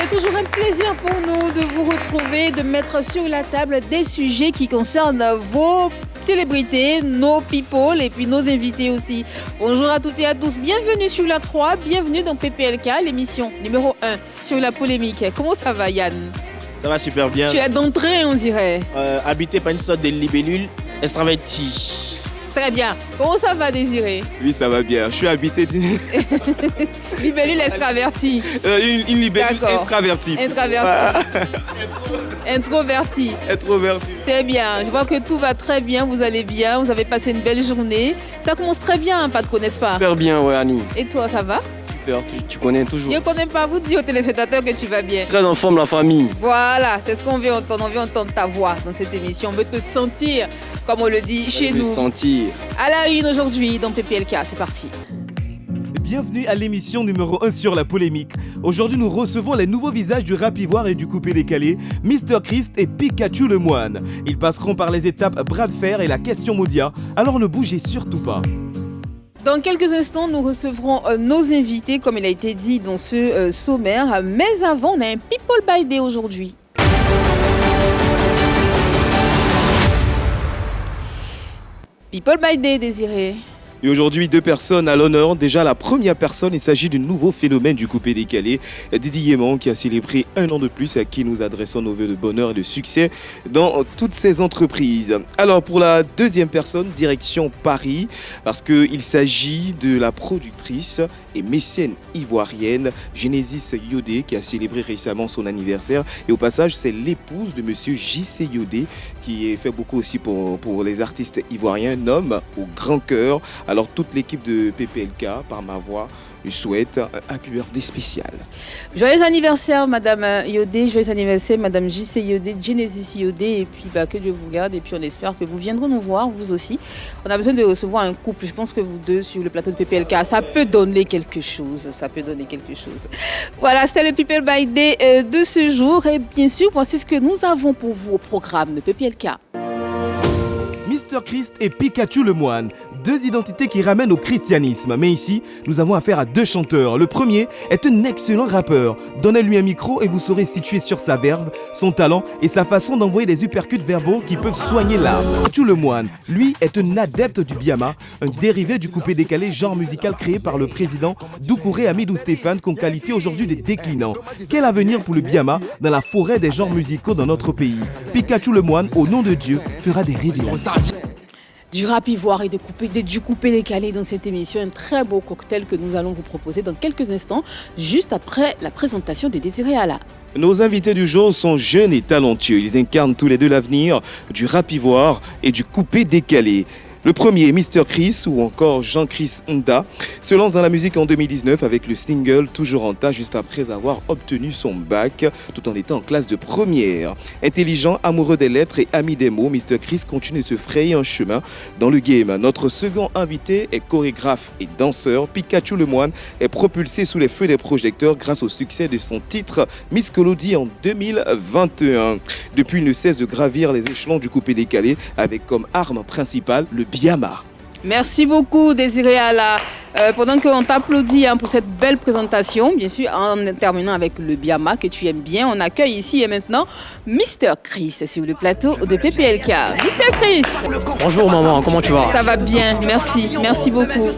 C'est toujours un plaisir pour nous de vous retrouver, de mettre sur la table des sujets qui concernent vos célébrités, nos people et puis nos invités aussi. Bonjour à toutes et à tous, bienvenue sur la 3, bienvenue dans PPLK, l'émission numéro 1 sur la polémique. Comment ça va Yann? Ça va super bien. Tu es d'entrée on dirait. Habité par une sorte de libellule extravertie. Très bien. Comment ça va Désiré? Oui, ça va bien. Je suis habité d'une... Libellule extravertie. une libellule intravertie. Introvertie. Introvertie. C'est bien. Je vois que tout va très bien. Vous allez bien. Vous avez passé une belle journée. Ça commence très bien, Patro, n'est-ce pas? Super bien, ouais, Annie. Et toi, ça va? Super, tu connais toujours. Je ne connais pas. Vous dites aux téléspectateurs que tu vas bien. Très en forme, la famille. Voilà, c'est ce qu'on veut entendre. On veut entendre ta voix dans cette émission. On veut te sentir, comme on le dit chez nous. Sentir. À la une aujourd'hui dans PPLK. C'est parti. Bienvenue à l'émission numéro 1 sur la polémique. Aujourd'hui, nous recevons les nouveaux visages du rap ivoire et du coupé décalé, Mr Christ et Pikachu le moine. Ils passeront par les étapes bras de fer et la question Modia, alors ne bougez surtout pas. Dans quelques instants, nous recevrons nos invités, comme il a été dit dans ce sommaire. Mais avant, on a un People by Day aujourd'hui. People by Day, Désiré. Et aujourd'hui, 2 personnes à l'honneur. Déjà, la première personne, il s'agit du nouveau phénomène du coupé décalé, Didi Yéman, qui a célébré 1 an de plus, à qui nous adressons nos vœux de bonheur et de succès dans toutes ses entreprises. Alors, pour la deuxième personne, direction Paris, parce qu'il s'agit de la productrice et mécène ivoirienne Genesis Yodé, qui a célébré récemment son anniversaire. Et au passage, c'est l'épouse de monsieur J.C. Yodé, qui fait beaucoup aussi pour les artistes ivoiriens, un homme au grand cœur. Alors toute l'équipe de PPLK, par ma voix, lui souhaite un happy birthday spécial. Joyeux anniversaire Madame Yodé, joyeux anniversaire Madame J.C. Yodé, Genesis Yodé, et puis que Dieu vous garde, et puis on espère que vous viendrez nous voir, vous aussi. On a besoin de recevoir un couple, je pense que vous deux sur le plateau de PPLK, ça peut donner quelque chose, Voilà, c'était le People by Day de ce jour, et bien sûr, voici ce que nous avons pour vous au programme de PPLK. Mr Christ et Pikachu le moine, 2 identités qui ramènent au christianisme. Mais ici, nous avons affaire à 2 chanteurs. Le premier est un excellent rappeur. Donnez-lui un micro et vous saurez situer sur sa verve, son talent et sa façon d'envoyer des uppercuts verbaux qui peuvent soigner l'âme. Pikachu le moine, lui, est un adepte du biama, un dérivé du coupé décalé, genre musical créé par le président Doucouré Hamidou Stéphane, qu'on qualifie aujourd'hui de déclinant. Quel avenir pour le biama dans la forêt des genres musicaux dans notre pays? Pikachu le moine, au nom de Dieu, fera des révélations. Du rap ivoire et du coupé décalé dans cette émission. Un très beau cocktail que nous allons vous proposer dans quelques instants, juste après la présentation de Désiré Alla. Nos invités du jour sont jeunes et talentueux. Ils incarnent tous les deux l'avenir du rap ivoire et du coupé décalé. Le premier, Mr Chris ou encore Jean-Chris Nda, se lance dans la musique en 2019 avec le single Toujours en tas, juste après avoir obtenu son bac, tout en étant en classe de première. Intelligent, amoureux des lettres et ami des mots, Mr Chris continue de se frayer un chemin dans le game. Notre second invité est chorégraphe et danseur. Pikachu le moine est propulsé sous les feux des projecteurs grâce au succès de son titre Miss Colody en 2021. Depuis, il ne cesse de gravir les échelons du coupé décalé avec comme arme principale le biama. Merci beaucoup Désiré Alla. Pendant qu'on t'applaudit pour cette belle présentation, bien sûr, en terminant avec le biama que tu aimes bien, on accueille ici et maintenant Mr Chris sur le plateau de PPLK. Mr Chris. Bonjour maman, comment tu vas? Ça va bien, merci beaucoup.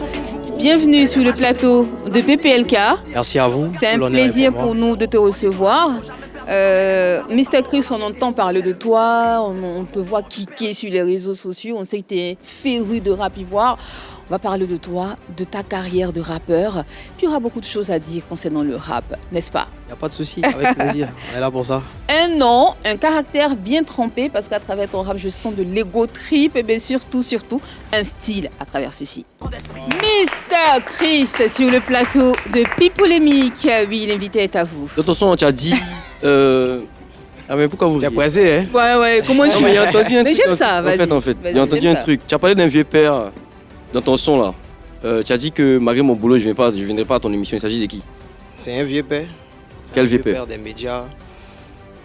Bienvenue sur le plateau de PPLK. Merci à vous. C'est un plaisir pour nous de te recevoir. Mr Chris, on entend parler de toi, on te voit kicker sur les réseaux sociaux, on sait que tu es féru de rap ivoire. On va parler de toi, de ta carrière de rappeur. Puis il y aura beaucoup de choses à dire concernant le rap, n'est-ce pas? Il n'y a pas de souci, avec plaisir, on est là pour ça. Un nom, un caractère bien trempé, parce qu'à travers ton rap, je sens de l'ego trip, et bien surtout, un style à travers ceci. Mr Chris sur le plateau de Pipolémique. Oui, l'invité est à vous. De toute façon, tu as dit... Ah mais pourquoi vous riez? Tu as pressé, hein? Ouais, comment je mais il a entendu un mais truc. j'aime ça, vas-y. En fait, il a entendu un truc. Tu as parlé d'un vieux père dans ton son là. Tu as dit que malgré mon boulot, je ne viendrai pas à ton émission. Il s'agit de qui? C'est un vieux père. Quel vieux père? Des médias.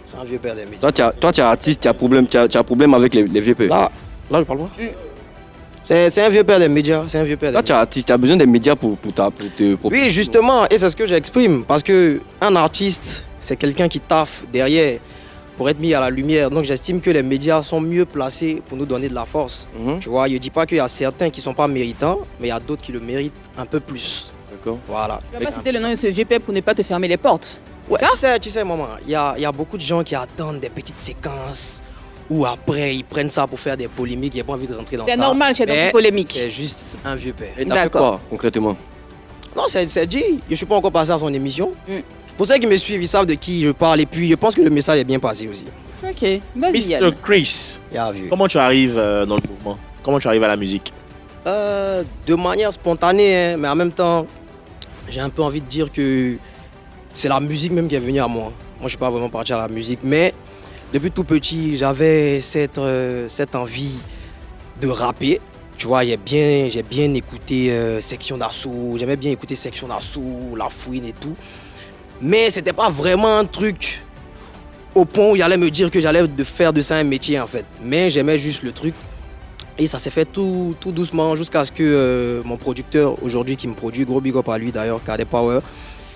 C'est un vieux père des médias. Toi, tu es artiste, tu as problème avec les vieux pères. Là, je parle pas. C'est un vieux père des médias. C'est un vieux père des Toi, tu es artiste, tu as besoin des médias pour te proposer. Oui, justement, et c'est ce que j'exprime. Parce qu'un artiste, c'est quelqu'un qui taffe derrière pour être mis à la lumière. Donc j'estime que les médias sont mieux placés pour nous donner de la force. Tu vois, je ne dis pas qu'il y a certains qui ne sont pas méritants, mais il y a d'autres qui le méritent un peu plus. D'accord. Voilà. Tu vas pas citer le nom de ce vieux père pour ne pas te fermer les portes. Ouais, Ça tu sais, maman, il y a beaucoup de gens qui attendent des petites séquences où après ils prennent ça pour faire des polémiques. J'ai pas envie de rentrer dans ça. C'est normal, tu es dans Mais une polémique. C'est juste un vieux père. Et t'as fait D'accord. quoi concrètement? Non, c'est dit. Je ne suis pas encore passé à son émission. Mm. Pour ceux qui me suivent, ils savent de qui je parle. Et puis, je pense que le message est bien passé aussi. Ok, vas-y Mr. Yann. Chris, Bien vu. comment tu arrives dans le mouvement? Comment tu arrives à la musique? De manière spontanée, hein, mais en même temps, j'ai un peu envie de dire que c'est la musique même qui est venue à moi. Moi, je ne suis pas vraiment parti à la musique, mais depuis tout petit, j'avais cette envie de rapper. Tu vois, j'ai bien écouté Section d'Assaut, j'aimais bien écouter Section d'Assaut, La Fouine et tout. Mais c'était pas vraiment un truc au point où il allait me dire que j'allais faire de ça un métier en fait. Mais j'aimais juste le truc. Et ça s'est fait tout doucement jusqu'à ce que mon producteur aujourd'hui qui me produit, gros big up à lui d'ailleurs, Cadet Power,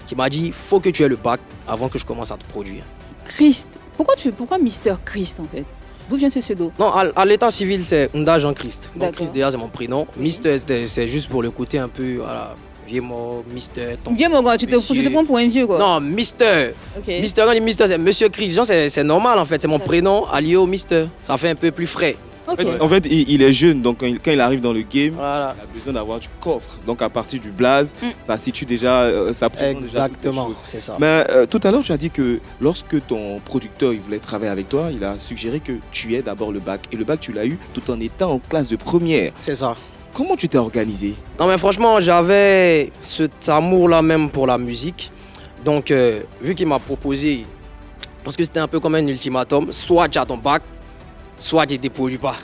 qui m'a dit faut que tu aies le bac avant que je commence à te produire. Christ. Pourquoi Mister Christ en fait? D'où vient ce pseudo? Non, à l'état civil c'est Nda Jean-Christ. Donc D'accord. Christ déjà c'est mon prénom. Mister c'est juste pour le côté un peu, voilà, vieux mot, Mister, ton... Vieux mon gars, tu te Monsieur. prends pour un vieux quoi. Non, Mister. Ok. Mister, quand on dit Mister, c'est Monsieur Christ. Genre, c'est normal en fait, c'est mon prénom allié au Mister. Ça fait un peu plus frais. Ok. En fait, il est jeune, donc quand il arrive dans le game, Voilà. il a besoin d'avoir du coffre. Donc à partir du blaze, ça situe déjà, ça prend déjà toutes les Exactement, choses. c'est ça. Mais tout à l'heure, tu as dit que lorsque ton producteur il voulait travailler avec toi, il a suggéré que tu aies d'abord le bac. Et le bac, tu l'as eu tout en étant en classe de première. C'est ça. Comment tu t'es organisé? Non mais franchement, j'avais cet amour-là même pour la musique. Donc, vu qu'il m'a proposé, parce que c'était un peu comme un ultimatum, soit tu as ton bac, soit tu ne dépollues pas.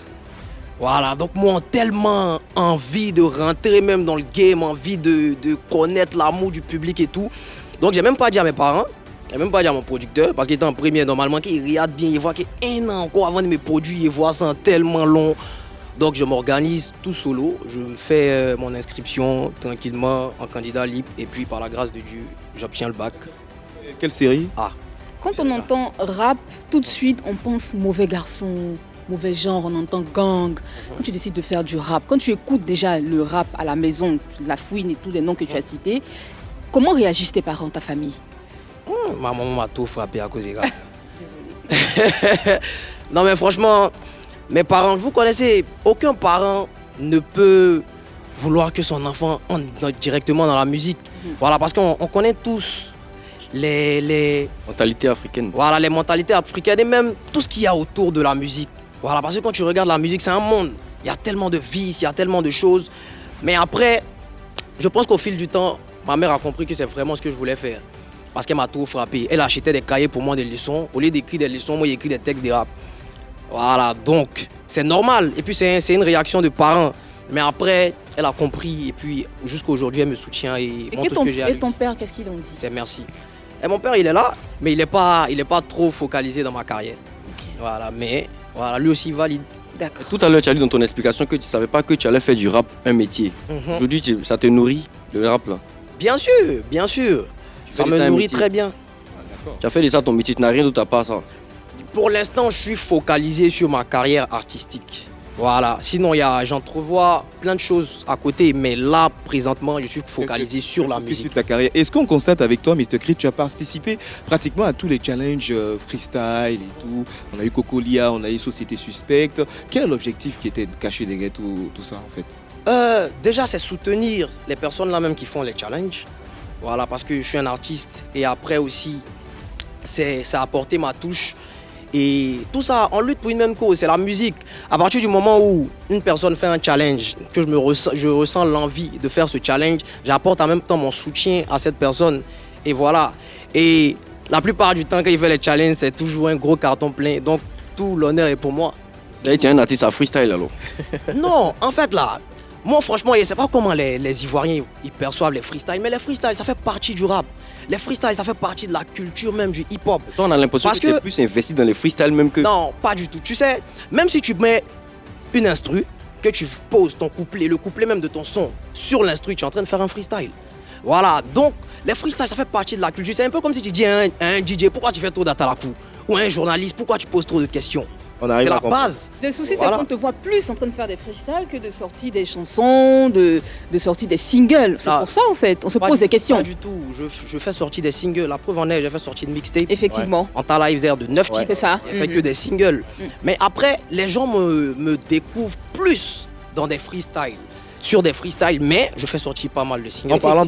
Voilà, donc moi, tellement envie de rentrer même dans le game, envie de connaître l'amour du public et tout. Donc, j'ai même pas dit à mes parents, j'ai même pas dit à mon producteur, parce qu'il était en première, normalement, qu'il regarde bien, il voit qu'un an encore avant de me produire, il voit ça tellement long. Donc je m'organise tout solo, je me fais mon inscription tranquillement en candidat libre et puis par la grâce de Dieu, j'obtiens le bac. Quelle série? Quand on entend rap, tout de suite on pense mauvais garçon, mauvais genre, on entend gang. Quand tu décides de faire du rap, quand tu écoutes déjà le rap à la maison, La Fouine et tous les noms que tu as cités, comment réagissent tes parents, ta famille? Ma maman m'a tout frappé à cause des gars. Non mais franchement, mes parents, vous connaissez, aucun parent ne peut vouloir que son enfant entre directement dans la musique. Voilà, parce qu'on connaît tous les Mentalité africaine. voilà, les mentalités africaines et même tout ce qu'il y a autour de la musique. Voilà, parce que quand tu regardes la musique, c'est un monde. Il y a tellement de vices, il y a tellement de choses. Mais après, je pense qu'au fil du temps, ma mère a compris que c'est vraiment ce que je voulais faire. Parce qu'elle m'a tout frappé. Elle achetait des cahiers pour moi, des leçons. Au lieu d'écrire des leçons, moi, j'écris des textes de rap. Voilà, donc c'est normal. Et puis c'est une réaction de parents. Mais après, elle a compris. Et puis jusqu'à aujourd'hui, elle me soutient et montre tout ce que j'ai à Et lui. ton père, qu'est-ce qu'il en dit? C'est merci. Et mon père, il est là, mais il n'est pas trop focalisé dans ma carrière. Voilà, mais voilà, lui aussi il valide. D'accord. Tout à l'heure, tu as dit dans ton explication que tu ne savais pas que tu allais faire du rap un métier. Aujourd'hui, ça te nourrit, le rap là. Bien sûr, bien sûr. Ça fais me ça un nourrit métier. très bien. Tu as fait de ça ton métier, tu n'as rien d'autre à part ça. Pour l'instant, je suis focalisé sur ma carrière artistique. Voilà. Sinon, j'entrevois plein de choses à côté, mais là, présentement, je suis focalisé sur la Focus musique. sur ta carrière. Est-ce qu'on constate avec toi, Mr. Chris, tu as participé pratiquement à tous les challenges freestyle et tout. On a eu Cocolia, on a eu Société Suspecte. Quel est l'objectif qui était caché derrière tout ça en fait? Déjà, c'est soutenir les personnes là même qui font les challenges. Voilà, parce que je suis un artiste. Et après aussi, c'est apporter ma touche. Et tout ça, on lutte pour une même cause, c'est la musique. À partir du moment où une personne fait un challenge, que je ressens l'envie de faire ce challenge, j'apporte en même temps mon soutien à cette personne. Et voilà. Et la plupart du temps, quand il fait les challenges, c'est toujours un gros carton plein. Donc, tout l'honneur est pour moi. Tu es un artiste à freestyle alors. Non, en fait là, moi franchement, je ne sais pas comment les Ivoiriens ils perçoivent les freestyles, mais les freestyles, ça fait partie du rap. Les freestyles, ça fait partie de la culture même du hip-hop. Toi, on a l'impression Parce que tu es que- plus investi dans les freestyles même que... Non, pas du tout. Tu sais, même si tu mets une instru, que tu poses ton couplet, le couplet même de ton son sur l'instru, tu es en train de faire un freestyle. Voilà, donc Les freestyles, ça fait partie de la culture. C'est un peu comme si tu dis à un DJ, pourquoi tu fais trop d'atalakou? Ou à un journaliste, pourquoi tu poses trop de questions? On arrive C'est à la comprendre. base. Le souci, Voilà. c'est qu'on te voit plus en train de faire des freestyles que de sortir des chansons, de sortir des singles. C'est Ah. pour ça, en fait. On se Pas pose du- des questions. Pas du tout. Je fais sortir des singles. La preuve en est, j'ai fait sortir de mixtape. Effectivement. En Live Air de 9 titres. C'est ça. J'ai fait que des singles. Mais après, les gens me découvrent plus dans des freestyles. Sur des freestyles, mais je fais sortir pas mal de singles. En parlant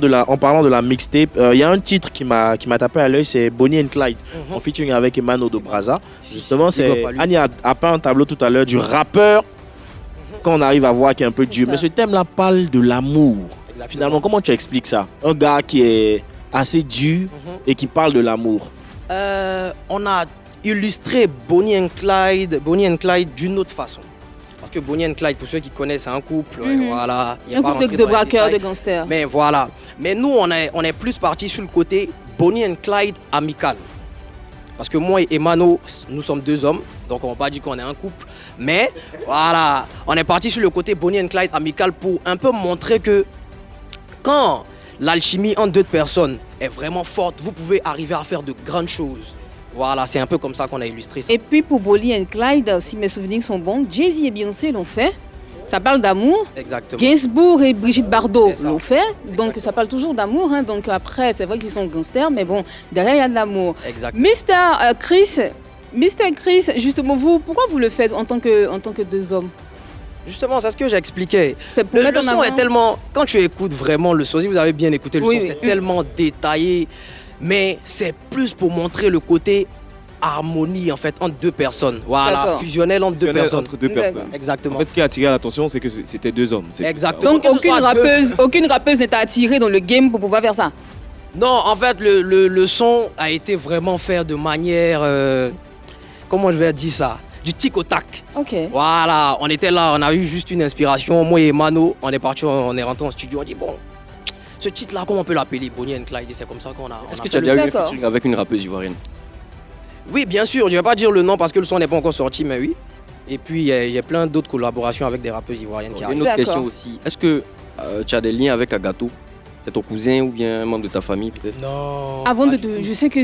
de la mixtape, il y a un titre qui m'a tapé à l'œil, c'est Bonnie and Clyde, en featuring avec Emano de Braza. Justement, Big up c'est à lui. Annie a peint un tableau tout à l'heure du rappeur qu'on arrive à voir qui est un peu dur. ça. Mais ce thème-là parle de l'amour. Exactement. Finalement, comment tu expliques ça? Un gars qui est assez dur et qui parle de l'amour. On a illustré Bonnie and Clyde d'une autre façon. Parce que Bonnie and Clyde, pour ceux qui connaissent, c'est un couple. Voilà. Il y a Un pas couple rentré de dans les braqueurs, de détails. gangsters. Mais voilà. Mais nous, on est plus parti sur le côté Bonnie and Clyde amical. Parce que moi et Emano, nous sommes deux hommes. Donc on va pas dire qu'on est un couple. Mais voilà, on est parti sur le côté Bonnie and Clyde amical pour un peu montrer que quand l'alchimie entre deux personnes est vraiment forte, vous pouvez arriver à faire de grandes choses. Voilà, c'est un peu comme ça qu'on a illustré ça. Et puis pour Bonnie and Clyde, si mes souvenirs sont bons, Jay-Z et Beyoncé l'ont fait. Ça parle d'amour. Exactement. Gainsbourg et Brigitte Bardot C'est ça. l'ont fait. Donc ça parle toujours d'amour. Hein. Donc après, c'est vrai qu'ils sont gangsters, mais bon, derrière, il y a de l'amour. Exactement. Mr. Chris, justement, vous, pourquoi vous le faites en tant que deux hommes? Justement, c'est ce que j'expliquais. C'est pour Le mettre en son avant- est tellement... Quand tu écoutes vraiment le son, si vous avez bien écouté le Oui, son, oui. c'est tellement détaillé. Mais c'est plus pour montrer le côté harmonie, en fait, entre deux personnes. Voilà, D'accord. fusionnel entre deux Fusionnel personnes. entre deux personnes. D'accord. Exactement. En fait, ce qui a attiré l'attention, c'est que c'était deux hommes. C'est tout. Exactement. Donc Que ce aucune soit rappeuse n'est attirée dans le game pour pouvoir faire ça. Non, en fait, le son a été vraiment fait de manière... comment je vais dire ça? Du tic au tac. Ok. Voilà, on était là, on a eu juste une inspiration. Moi et Mano, on est parti, on est rentré en studio, on dit bon, ce titre-là, comment on peut l'appeler? Bonnie and Clyde, c'est comme ça qu'on a. Est-ce on que a tu as fait déjà eu un D'accord. featuring avec une rappeuse ivoirienne? Oui, bien sûr, je ne vais pas dire le nom parce que le son n'est pas encore sorti, mais oui. Et puis, il y a plein d'autres collaborations avec des rappeuses ivoiriennes qui Une arrivent. autre D'accord. question aussi. Est-ce que tu as des liens avec Agato? C'est ton cousin ou bien un membre de ta famille peut-être? Non. Avant pas de, du tout. je sais que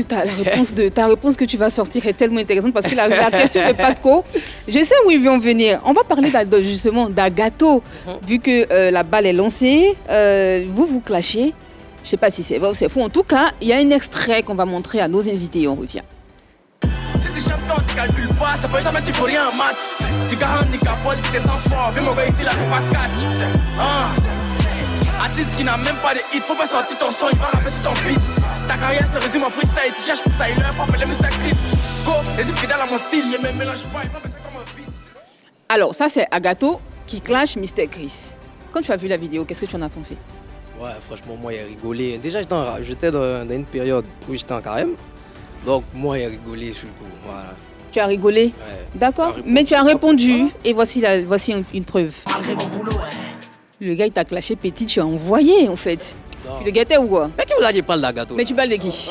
ta réponse que tu vas sortir est tellement intéressante parce que la question de Patco, je sais où ils vont venir. On va parler justement d'Agato, vu que la balle est lancée, vous clashez. Je sais pas si c'est vrai ou c'est faux. En tout cas, il y a un extrait qu'on va montrer à nos invités. On retient. Si t'es champion, tu calcules pas, ça peut jamais tu peux rien en maths. Tu garantis capote, t'es sans fort, viens mon gars ici là, c'est pas catch. Hein? Artiste qui n'a même pas de hit, faut faire sortir ton son, il va rapper sur ton beat. Ta carrière se résume en freestyle, tu cherches pour ça, il leur faut appeler Mr. Chris. Go, résiste fidèle à mon style, il me mélange pas, il va faire comme un beat. Alors, ça, c'est Agato qui clash Mr. Chris. Quand tu as vu la vidéo, qu'est-ce que tu en as pensé? Ouais, franchement, moi, il a rigolé. Déjà, j'étais dans une période où j'étais en carême. Donc, moi, il a rigolé sur le coup. Voilà. Tu as rigolé? Ouais. D'accord. Mais tu as répondu. Et voici une preuve. Le gars, il t'a clashé petit, tu as envoyé en fait. Non. Tu le guettais ou quoi? Mais qui vous a dit parle d'Agato? Mais tu parles de qui?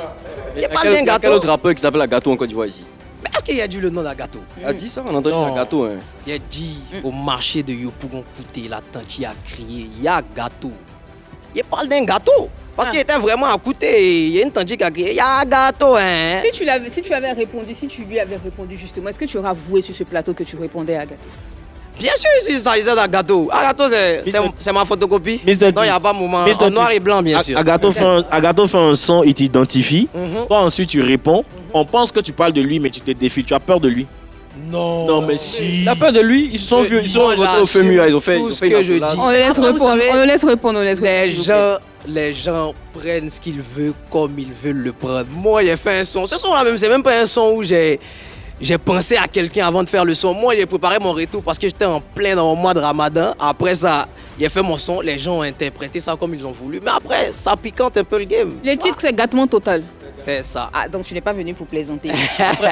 Il y a parle d'un quel gâteau. autre rappeur qui s'appelle Agato en Côte d'Ivoire ici? Mais est-ce qu'il a dit le nom d'Agato? Il a dit ça, on a entendu Non. Agato. Hein. Il a dit au marché de Yopougon Kouté, la tante a crié, il y a gâteau. Il parle d'un gâteau. Parce Ah. qu'il était vraiment à côté. Il y a une tante qui a crié, il y a gâteau, hein. Si tu avais répondu, si tu lui avais répondu justement, est-ce que tu aurais avoué sur ce plateau que tu répondais à Agato? Bien sûr, si ça disait d'un gâteau. Un gâteau, c'est ma photocopie. Mr. Non, il n'y a Chris. pas de moment. Mr. En noir Chris. et blanc, bien sûr. Agato fait un son, il t'identifie. Mhm. Toi, ensuite, tu réponds. On pense que tu parles de lui, mais tu te défiles. Tu as peur de lui. Non. Non, mais si. La peur de lui, ils se sont vus, ils sont Moi, rencontrés au j'assume FEMUA, ils ont fait. tout ils ont ce fait que une je accolade. dis. On le laisse Après, vous répondre. savez, On le laisse répondre. On le laisse répondre. Les gens prennent ce qu'ils veulent comme ils veulent le prendre. Moi, j'ai fait un son. Ce son-là, même, c'est même pas un son où j'ai pensé à quelqu'un avant de faire le son. Moi, j'ai préparé mon retour parce que j'étais en plein dans mon mois de Ramadan. Après ça, j'ai fait mon son. Les gens ont interprété ça comme ils ont voulu. Mais après, ça piquante un peu le game. Le titre, c'est Gâtement total. C'est ça. Ah, donc tu n'es pas venu pour plaisanter.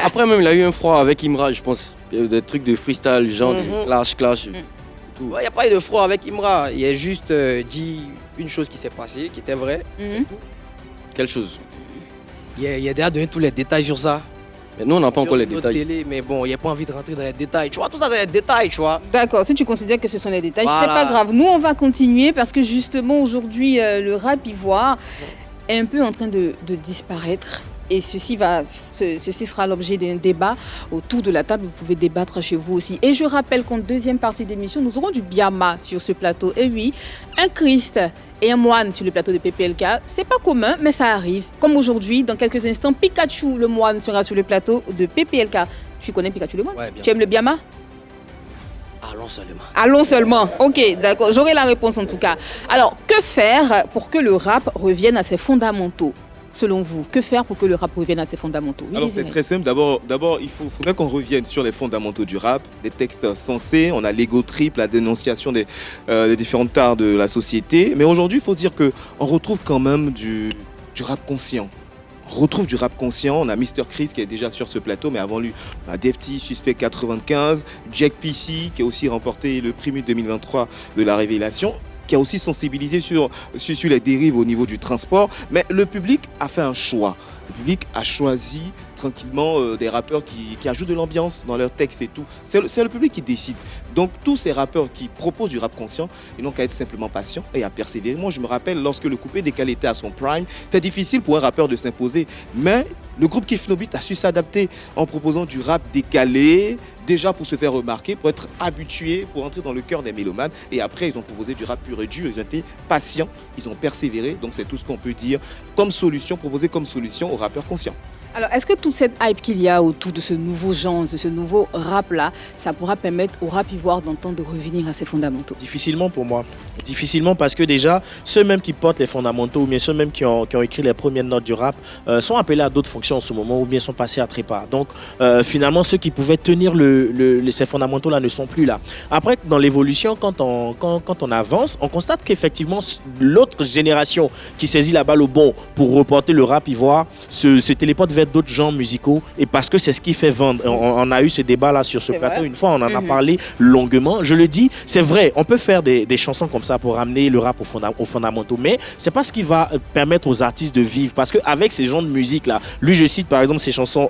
Après même, il a eu un froid avec Imra, je pense. Des trucs de freestyle, genre Mhm. des clash. Il n'y a pas eu de froid avec Imra. Il a juste dit une chose qui s'est passée, qui était vraie. Mhm. Quelle chose? Il a déjà donné tous les détails sur ça. Mais nous, on n'a pas Sur encore les notre détails. télé, mais bon, il n'y a pas envie de rentrer dans les détails. Tu vois, tout ça, c'est des détails, tu vois. D'accord, si tu considères que ce sont les détails, c'est Voilà. pas grave. Nous, on va continuer parce que justement, aujourd'hui, le rap ivoire est un peu en train de disparaître. Et ceci sera l'objet d'un débat autour de la table. Vous pouvez débattre chez vous aussi. Et je rappelle qu'en deuxième partie d'émission, nous aurons du Biama sur ce plateau. Et oui, un Christ et un moine sur le plateau de PPLK. C'est pas commun, mais ça arrive. Comme aujourd'hui, dans quelques instants, Pikachu le moine sera sur le plateau de PPLK. Tu connais Pikachu le moine? Ouais, bien. Tu aimes le Biama? Allons seulement. Allons seulement. Ok, d'accord. J'aurai la réponse en tout cas. Alors, que faire pour que le rap revienne à ses fondamentaux? Selon vous, que faire pour que le rap revienne à ses fondamentaux? Oui, Alors c'est très simple. D'abord, il faudrait qu'on revienne sur les fondamentaux du rap, des textes sensés. On a l'ego trip, la dénonciation des différentes tares de la société. Mais aujourd'hui, il faut dire qu'on retrouve quand même du rap conscient. On retrouve du rap conscient. On a Mr. Chris qui est déjà sur ce plateau, mais avant lui, on a Defty, Suspect 95, Jack PC qui a aussi remporté le prix 2023 de la Révélation, qui a aussi sensibilisé sur les dérives au niveau du transport. Mais le public a fait un choix. Le public a choisi tranquillement des rappeurs qui ajoutent de l'ambiance dans leurs textes et tout. C'est le public qui décide. Donc tous ces rappeurs qui proposent du rap conscient, ils n'ont qu'à être simplement patients et à persévérer. Moi je me rappelle lorsque le coupé décalé était à son prime, c'était difficile pour un rappeur de s'imposer. Mais le groupe Kiff No Beat a su s'adapter en proposant du rap décalé, déjà pour se faire remarquer, pour être habitué, pour entrer dans le cœur des mélomanes. Et après, ils ont proposé du rap pur et dur. Ils ont été patients, ils ont persévéré. Donc, c'est tout ce qu'on peut dire comme solution, proposer comme solution aux rappeurs conscients. Alors, est-ce que toute cette hype qu'il y a autour de ce nouveau genre, de ce nouveau rap-là, ça pourra permettre au rap ivoire d'entendre de revenir à ses fondamentaux? Difficilement pour moi. Difficilement parce que déjà, ceux même qui portent les fondamentaux ou bien ceux même qui ont écrit les premières notes du rap sont appelés à d'autres fonctions en ce moment ou bien sont passés à trépas. Donc, finalement, ceux qui pouvaient tenir ces fondamentaux-là ne sont plus là. Après, dans l'évolution, quand on avance, on constate qu'effectivement, l'autre génération qui saisit la balle au bon pour reporter le rap ivoire se téléporte vers d'autres genres musicaux et parce que c'est ce qui fait vendre. On a eu ce débat-là sur ce plateau une fois, on en a parlé longuement. Je le dis, c'est vrai, on peut faire des chansons comme ça pour ramener le rap aux fondamentaux, mais c'est pas ce qui va permettre aux artistes de vivre parce qu'avec ces genres de musique-là, lui je cite par exemple ces chansons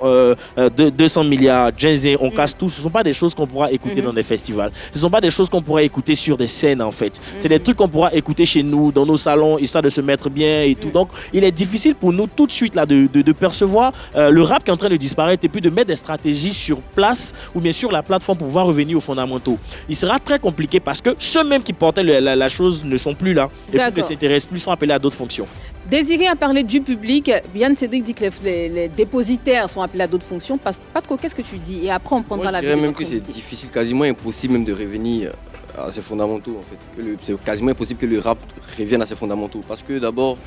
200 milliards, Jay-Z, on casse tout, ce sont pas des choses qu'on pourra écouter dans des festivals, ce sont pas des choses qu'on pourra écouter sur des scènes en fait, c'est des trucs qu'on pourra écouter chez nous, dans nos salons, histoire de se mettre bien et tout. Donc il est difficile pour nous tout de suite là de percevoir le rap qui est en train de disparaître et puis de mettre des stratégies sur place ou bien sur la plateforme pour pouvoir revenir aux fondamentaux. Il sera très compliqué parce que ceux même qui portaient la chose ne sont plus là et puis ne s'intéressent plus, sont appelés à d'autres fonctions. Désiré a parlé du public. Yann Cédric dit que les dépositaires sont appelés à d'autres fonctions. Patko, qu'est-ce que tu dis? Et après, on prendra la vie. Je dirais même que c'est difficile, quasiment impossible même de revenir à ses fondamentaux en fait. C'est quasiment impossible que le rap revienne à ses fondamentaux parce que d'abord,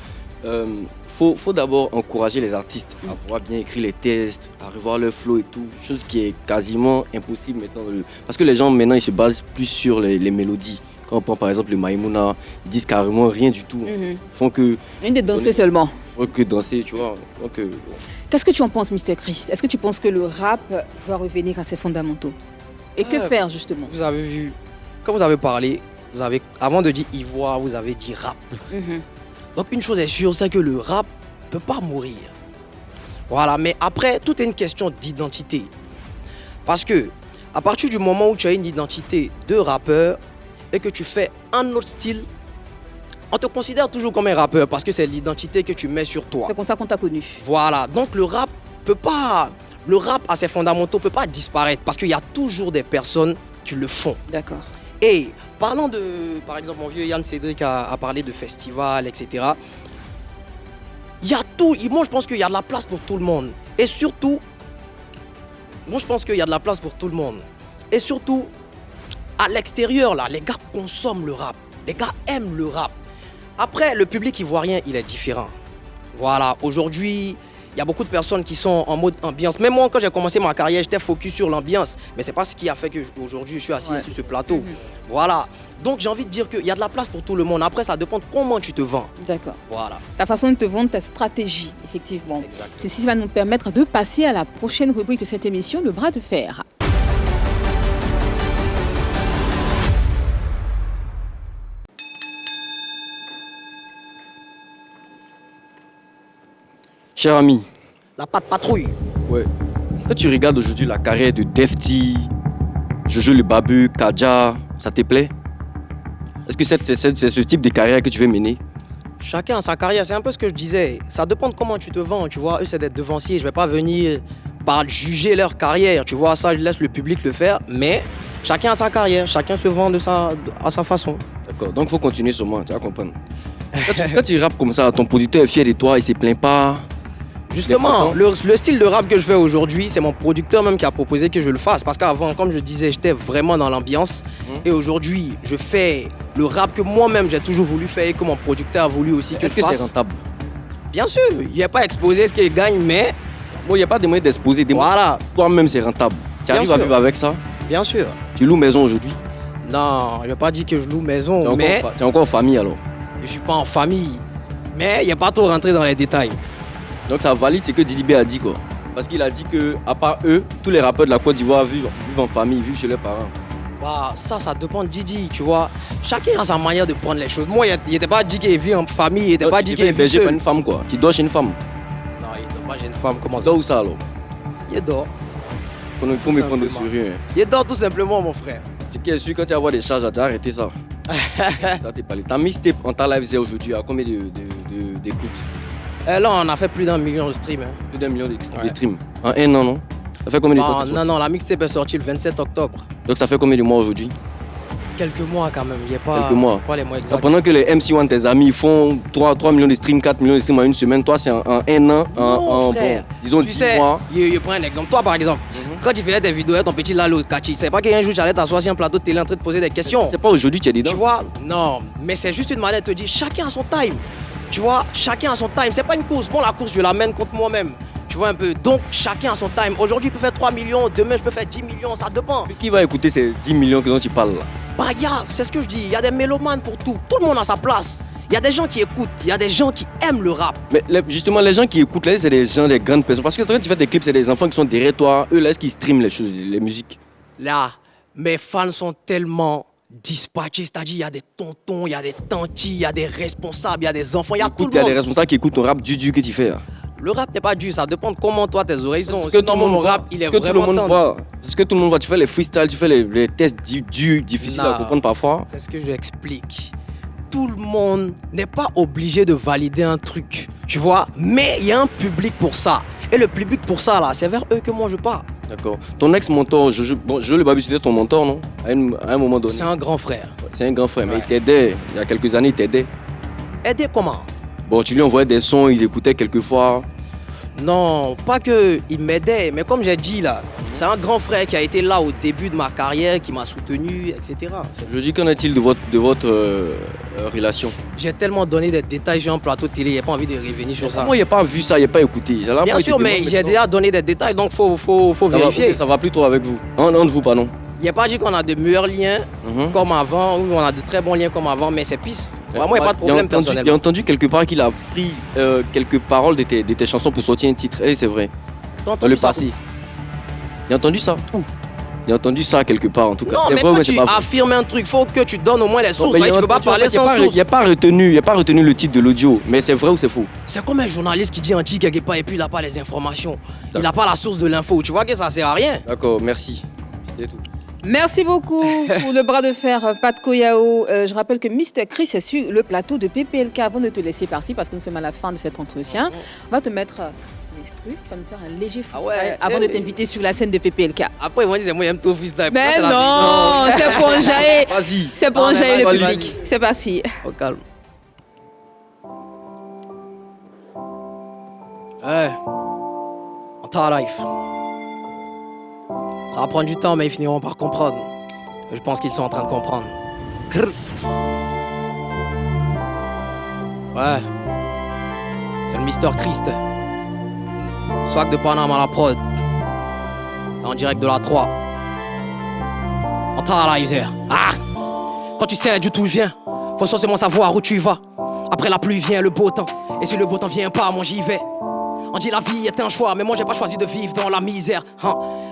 faut d'abord encourager les artistes à pouvoir bien écrire les textes, à revoir leur flow et tout, chose qui est quasiment impossible maintenant. Parce que les gens maintenant ils se basent plus sur les mélodies. Quand on prend par exemple le Maïmouna, ils disent carrément rien du tout. Ils font que... Une de danser seulement. Ils font que danser, tu vois. Donc, qu'est-ce que tu en penses, Mr. Chris? Est-ce que tu penses que le rap va revenir à ses fondamentaux? Et que faire justement? Vous avez vu, quand vous avez parlé, avant de dire ivoire, vous avez dit rap. Donc une chose est sûre, c'est que le rap ne peut pas mourir. Voilà, mais après, tout est une question d'identité. Parce que, à partir du moment où tu as une identité de rappeur et que tu fais un autre style, on te considère toujours comme un rappeur parce que c'est l'identité que tu mets sur toi. C'est comme ça qu'on t'a connu. Voilà, donc le rap à ses fondamentaux ne peut pas disparaître parce qu'il y a toujours des personnes qui le font. D'accord. Et parlant de, par exemple, mon vieux Yann Cédric a parlé de festivals, etc. Il y a tout, moi je pense qu'il y a de la place pour tout le monde. Et surtout, Et surtout, à l'extérieur, là, les gars consomment le rap. Les gars aiment le rap. Après, le public ivoirien, il est différent. Voilà, aujourd'hui, il y a beaucoup de personnes qui sont en mode ambiance. Même moi, quand j'ai commencé ma carrière, j'étais focus sur l'ambiance. Mais c'est pas ce qui a fait qu'aujourd'hui, je suis assis sur ce plateau. Voilà. Donc, j'ai envie de dire qu'il y a de la place pour tout le monde. Après, ça dépend de comment tu te vends. D'accord. Voilà. Ta façon de te vendre, ta stratégie, effectivement. Exactement. Ceci va nous permettre de passer à la prochaine rubrique de cette émission, le bras de fer. cher ami, La patte patrouille. ouais. Quand tu regardes aujourd'hui la carrière de Defty, Jojo le Babu, Kadja, ça te plaît? Est-ce que c'est ce type de carrière que tu veux mener? Chacun a sa carrière, c'est un peu ce que je disais. Ça dépend de comment tu te vends, tu vois. Eux, c'est d'être devanciers. Je vais pas venir juger leur carrière, tu vois. Ça, je laisse le public le faire. Mais chacun a sa carrière, chacun se vend à sa façon. D'accord, donc il faut continuer seulement, tu vas comprendre. Quand tu rappes comme ça, ton producteur est fier de toi, il se plaint pas. Justement, le style de rap que je fais aujourd'hui, c'est mon producteur même qui a proposé que je le fasse. Parce qu'avant, comme je disais, j'étais vraiment dans l'ambiance. Et aujourd'hui, je fais le rap que moi-même j'ai toujours voulu faire et que mon producteur a voulu aussi que je fasse. Est-ce que c'est rentable? Bien sûr, il n'est pas exposé ce qu'il gagne, mais... Bon, il n'y a pas de moyen d'exposer. Voilà. Toi-même, c'est rentable. Tu arrives à vivre avec ça? Bien sûr. Tu loues maison aujourd'hui? Non, je vais pas dire que je loue maison, mais... Tu es encore en famille alors? Je suis pas en famille. Mais il n'y a pas trop rentré dans les détails. Donc ça valide ce que Didi B a dit quoi. Parce qu'il a dit que à part eux, tous les rappeurs de la Côte d'Ivoire vivent en famille, vivent chez leurs parents. Bah ça dépend de Didi, tu vois. Chacun a sa manière de prendre les choses. Moi, il n'était pas dit qu'il vit en famille, il n'était pas dit qu'il vit seul. Pas une femme quoi. Tu dors chez une femme. Non, il dort pas chez une femme. Comment ça? Ça ou ça alors? Il dort. Il faut me prendre au sérieux. Il dort tout simplement, mon frère. Ce qui est sûr, quand tu vas avoir des charges, tu as arrêté ça. Ça t'est parlé. Ta mixtape en ta live aujourd'hui à combien d'écoutes? Là, on a fait plus d'1 million de streams. Hein. Plus d'1 million de streams. En un an, non? Ça fait combien de temps? Non, la mixtape est sortie le 27 octobre. Donc ça fait combien de mois aujourd'hui? Quelques mois quand même, il n'y a pas, quelques mois. Pas les mois exacts. Pendant que les MC1, tes amis, font 3 millions de streams, 4 millions de streams en une semaine, toi c'est en un an, non, frère. Bon, disons 10 mois. Je prends un exemple. Toi par exemple, quand tu faisais des vidéos avec ton petit Lalo Kachi, c'est pas qu'un jour tu allais t'asseoir sur un plateau de télé en train de poser des questions. C'est pas aujourd'hui tu es dedans. Tu vois? Non, mais c'est juste une manière de te dire chacun a son time. Tu vois, chacun a son time. C'est pas une course. Bon, la course, je la mène contre moi-même. Tu vois un peu. Donc, chacun a son time. Aujourd'hui, je peux faire 3 millions. Demain, je peux faire 10 millions. Ça dépend. Mais qui va écouter ces 10 millions dont tu parles là? Bah, c'est ce que je dis. Il y a des mélomanes pour tout. Tout le monde a sa place. Il y a des gens qui écoutent. Il y a des gens qui aiment le rap. Mais justement, les gens qui écoutent là, c'est des gens, des grandes personnes. Parce que quand tu fais des clips, c'est des enfants qui sont derrière toi. Eux, là, est-ce qu'ils streament les choses, les musiques? Là, mes fans sont tellement dispatchés, c'est-à-dire il y a des tontons, il y a des tantis, il y a des responsables, il y a des enfants, il y a tout le monde. Il y a des responsables qui écoutent ton rap du que tu fais là. Le rap n'est pas dur, ça dépend de comment toi tes oreilles sont. Parce que tout le monde rap, il est vraiment tendre. C'est ce que tout le monde voit, tu fais les freestyles, tu fais les tests durs, difficiles à comprendre parfois. C'est ce que j'explique. Tout le monde n'est pas obligé de valider un truc, tu vois, mais il y a un public pour ça. Et le public pour ça là, c'est vers eux que moi je pars. D'accord. Ton ex-mentor, je le Babu, c'était ton mentor, non? À un moment donné. C'est un grand frère. C'est un grand frère, mais il t'aidait. Il y a quelques années, il t'aidait. Aider comment? Bon, tu lui envoyais des sons, il écoutait quelquefois. Non, pas qu'il m'aidait, mais comme j'ai dit là, c'est un grand frère qui a été là au début de ma carrière, qui m'a soutenu, etc. Je dis, qu'en est-il de votre relation? J'ai tellement donné des détails sur un plateau de télé, il n'y a pas envie de revenir sur ça. Moi, il n'a pas vu ça, il n'a pas écouté. Bien sûr, mais j'ai déjà donné des détails, donc faut vérifier. Ça va plus trop avec vous. Entre vous, pardon. Il n'y a pas dit qu'on a de meilleurs liens comme avant, ou on a de très bons liens comme avant, mais c'est pisse. Moi, il n'y a pas de problème personnellement. J'ai entendu quelque part qu'il a pris quelques paroles de tes chansons pour sortir un titre. Et c'est vrai. Dans le passé. J'ai entendu ça. J'ai entendu ça quelque part en tout cas. Non, mais quand tu affirmes un truc, il faut que tu donnes au moins les sources. Tu ne peux pas parler sans source. Il n'y a pas retenu le titre de l'audio, mais c'est vrai ou c'est faux? C'est comme un journaliste qui dit un titre quelque part et puis il n'a pas les informations. Il n'a pas la source de l'info. Tu vois que ça ne sert à rien. D'accord, merci. C'était tout. Merci beaucoup pour le bras de fer, Pat Koyao. Je rappelle que Mr. Chris est sur le plateau de PPLK. Avant de te laisser par-ci, parce que nous sommes à la fin de cet entretien, on va te mettre l'instru. Tu vas nous faire un léger freestyle avant de t'inviter sur la scène de PPLK. Après, ils vont dire, moi, j'aime tout freestyle. Mais non, c'est pour enjailler. Vas-y. C'est pour enjailler le public. C'est parti. Au calme. Hey, on ta life. Ça va prendre du temps, mais ils finiront par comprendre. Je pense qu'ils sont en train de comprendre. Grrr. Ouais. C'est le Mr. Christ. Swag de Panama à la prod. En direct de la 3. On t'a live. Ah! Quand tu sais d'où tu viens, faut forcément savoir où tu vas. Après la pluie vient le beau temps. Et si le beau temps vient pas, moi j'y vais. On dit la vie est un choix, mais moi j'ai pas choisi de vivre dans la misère.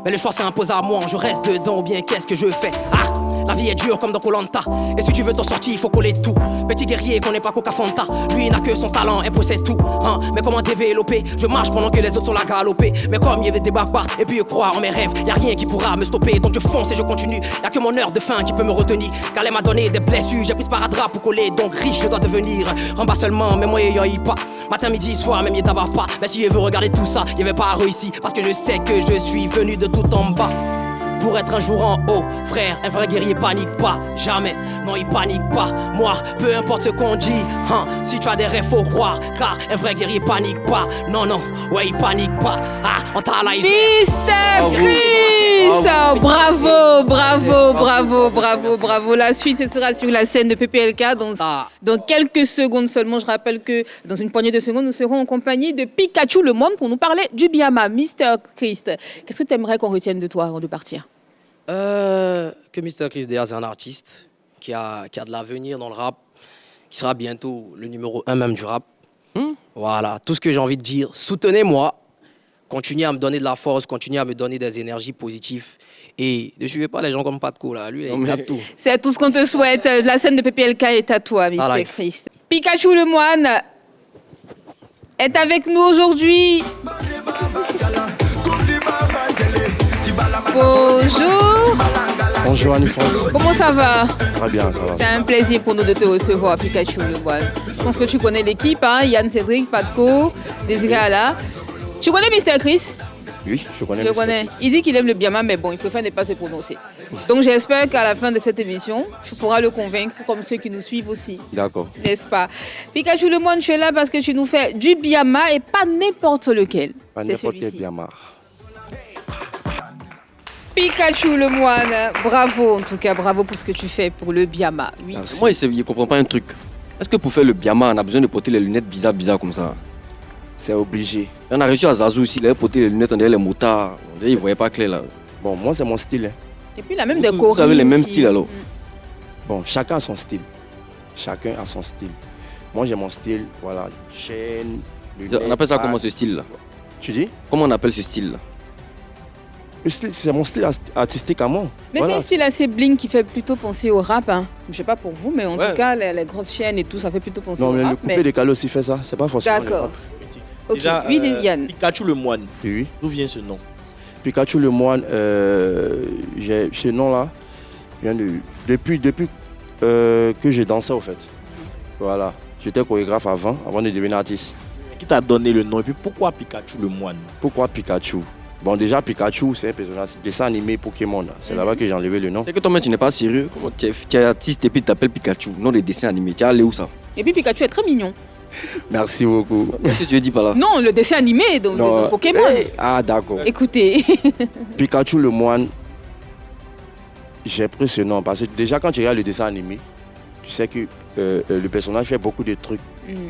Mais le choix s'impose à moi, je reste dedans ou bien qu'est-ce que je fais? Ah, La vie est dure comme dans Koh-Lanta. Et si tu veux t'en sortir, il faut coller tout. Petit guerrier qu'on n'est pas Coca Fanta. Lui, il n'a que son talent et possède tout. Hein. Mais comment développer? Je marche pendant que les autres sont là galopés. Mais comme il y avait des barbares, et puis je crois en mes rêves, y a rien qui pourra me stopper. Donc je fonce et je continue. Y a que mon heure de fin qui peut me retenir. Car elle m'a donné des blessures, j'ai pris ce paradrap pour coller. Donc riche, je dois devenir. En bas seulement, mais moi, y a pas. Matin, midi, soir, même y d'abord pas. Mais si je veux regarder tout ça, y avait pas réussi. Parce que je sais que je suis venu de tout en bas. Pour être un jour en haut, frère, un vrai guerrier panique pas, jamais, non il panique pas. Moi, peu importe ce qu'on dit, hein, si tu as des rêves faut croire, car un vrai guerrier panique pas. Non, non, ouais il panique pas. Ah, on t'a live. Mr. Chris, bravo, bravo, bravo, bravo, bravo. La suite, ce sera sur la scène de PPLK dans quelques secondes seulement. Je rappelle que dans une poignée de secondes, nous serons en compagnie de Pikachu le Moine pour nous parler du Biama. Mr. Chris, qu'est-ce que tu aimerais qu'on retienne de toi avant de partir? Que Mr. Chris déjà c'est un artiste qui a de l'avenir dans le rap, qui sera bientôt le numéro 1 même du rap. Voilà, tout ce que j'ai envie de dire, soutenez-moi, continuez à me donner de la force, continuez à me donner des énergies positives et ne suivez pas les gens comme Patko là, lui il tape tout. C'est tout ce qu'on te souhaite. La scène de PPLK est à toi, Mr. Chris. Pikachu le Moine est avec nous aujourd'hui. Bonjour. Bonjour Annie-France. Comment ça va? Très bien, ça va. C'est un plaisir pour nous de te recevoir, Pikachu le Moine. Je pense que tu connais l'équipe, hein? Yann Cédric, Patko, Désiré Ala. Tu connais Mr. Chris? Oui, je connais. Je connais. Il dit qu'il aime le Biama, mais bon, il préfère ne pas se prononcer. Donc j'espère qu'à la fin de cette émission, tu pourras le convaincre, comme ceux qui nous suivent aussi. D'accord. N'est-ce pas? Pikachu le Moine, tu es là parce que tu nous fais du Biama et pas n'importe lequel. Pas n'importe quel Biama. Pikachu le Moine, bravo en tout cas, bravo pour ce que tu fais pour le Biama. Oui. Merci. Moi, je ne comprends pas un truc. Est-ce que pour faire le Biama, on a besoin de porter les lunettes bizarres comme ça? C'est obligé. On a reçu à Zazou aussi, il avait porté les lunettes, on dirait les motards. On dirait qu'il ne voyait pas clair là. Bon, moi c'est mon style. Hein. Et puis il a même des chorégraphies. Vous avez les mêmes styles alors? Bon, chacun a son style. Chacun a son style. Moi j'ai mon style, voilà, chaîne, lunettes. On appelle ça comment ce style là? Tu dis? Comment on appelle ce style là? Le style, c'est mon style artistique à moi. Mais voilà. C'est un style assez bling qui fait plutôt penser au rap. Hein. Je ne sais pas pour vous, mais en tout cas, les grosses chaînes et tout, ça fait plutôt penser au rap. Non, le coupé décalé aussi fait ça. C'est pas forcément. D'accord. Okay. Déjà, oui, Yann. Pikachu le Moine. Oui. D'où vient ce nom? Pikachu le Moine, ce nom-là vient depuis que je dansais au fait. Voilà. J'étais chorégraphe avant de devenir artiste. Qui t'a donné le nom et puis pourquoi Pikachu le Moine? Pourquoi Pikachu? Bon, déjà, Pikachu, c'est un personnage, dessin animé Pokémon. C'est là-bas que j'ai enlevé le nom. C'est que toi-même, tu n'es pas sérieux. Comment tu es artiste et puis tu t'appelles Pikachu, nom des dessins animés. Tu es allé où ça? Et puis Pikachu est très mignon. Merci beaucoup. Qu'est-ce que tu veux dire par là? Non, le dessin animé de Pokémon. Ah, d'accord. Écoutez. Pikachu le Moine, j'ai pris ce nom parce que déjà, quand tu regardes le dessin animé, tu sais que le personnage fait beaucoup de trucs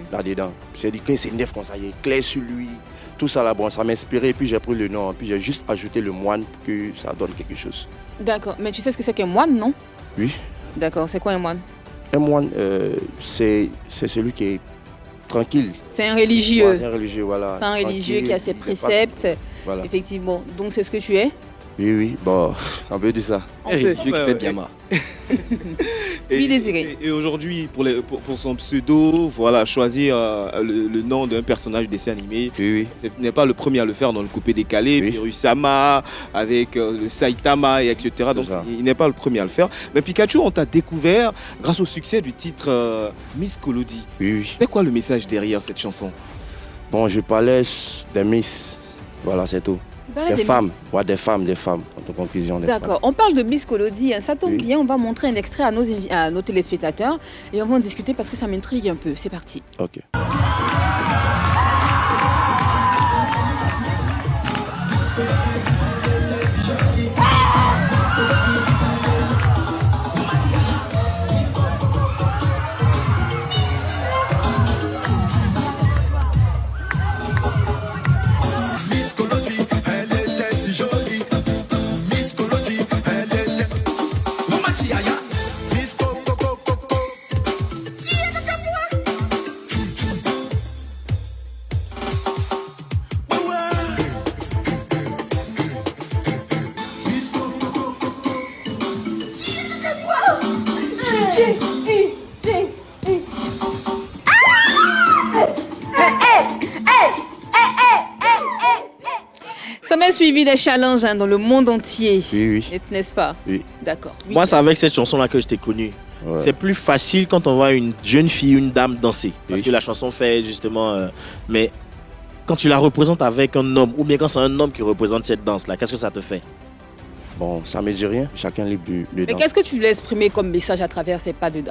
là-dedans. C'est-à-dire qu'il s'énerve comme ça, il est clair sur lui. Tout ça là, bon, ça m'a inspiré et puis j'ai pris le nom. Puis j'ai juste ajouté le moine pour que ça donne quelque chose. D'accord, mais tu sais ce que c'est qu'un moine, non? Oui. D'accord, c'est quoi un moine? Un moine, c'est celui qui est tranquille. C'est un religieux. C'est un religieux, voilà. C'est un religieux qui a ses préceptes. Voilà. Effectivement. Donc c'est ce que tu es? Oui, bon, on peut dire ça. On peut. Qui fait Biama. Oui, Désiré. Et aujourd'hui, pour son pseudo, voilà, choisir le nom d'un personnage de dessin animé. Oui. Ce n'est pas le premier à le faire dans le coupé décalé. Oui. Hirusama, avec le Saitama, etc. Donc il n'est pas le premier à le faire. Mais Pikachu, on t'a découvert grâce au succès du titre Miss Kolodi. Oui. C'est quoi le message derrière cette chanson? Bon, je parlais des Miss. Voilà, c'est tout. Des femmes, en conclusion. D'accord, on parle de Miss Kolodi, ça tombe bien, on va montrer un extrait à nos téléspectateurs et on va en discuter parce que ça m'intrigue un peu. C'est parti. Ok. Ça a suivi des challenges dans le monde entier, Oui, oui. n'est-ce pas? Oui. D'accord. Moi, c'est avec cette chanson-là que je t'ai connu. Ouais. C'est plus facile quand on voit une jeune fille, une dame danser. Parce Oui. que la chanson fait justement... mais quand tu la représentes avec un homme, ou bien quand c'est un homme qui représente cette danse-là, qu'est-ce que ça te fait? Bon, ça me dit rien. Chacun libre de Mais danser. qu'est-ce que tu voulais exprimer comme message à travers,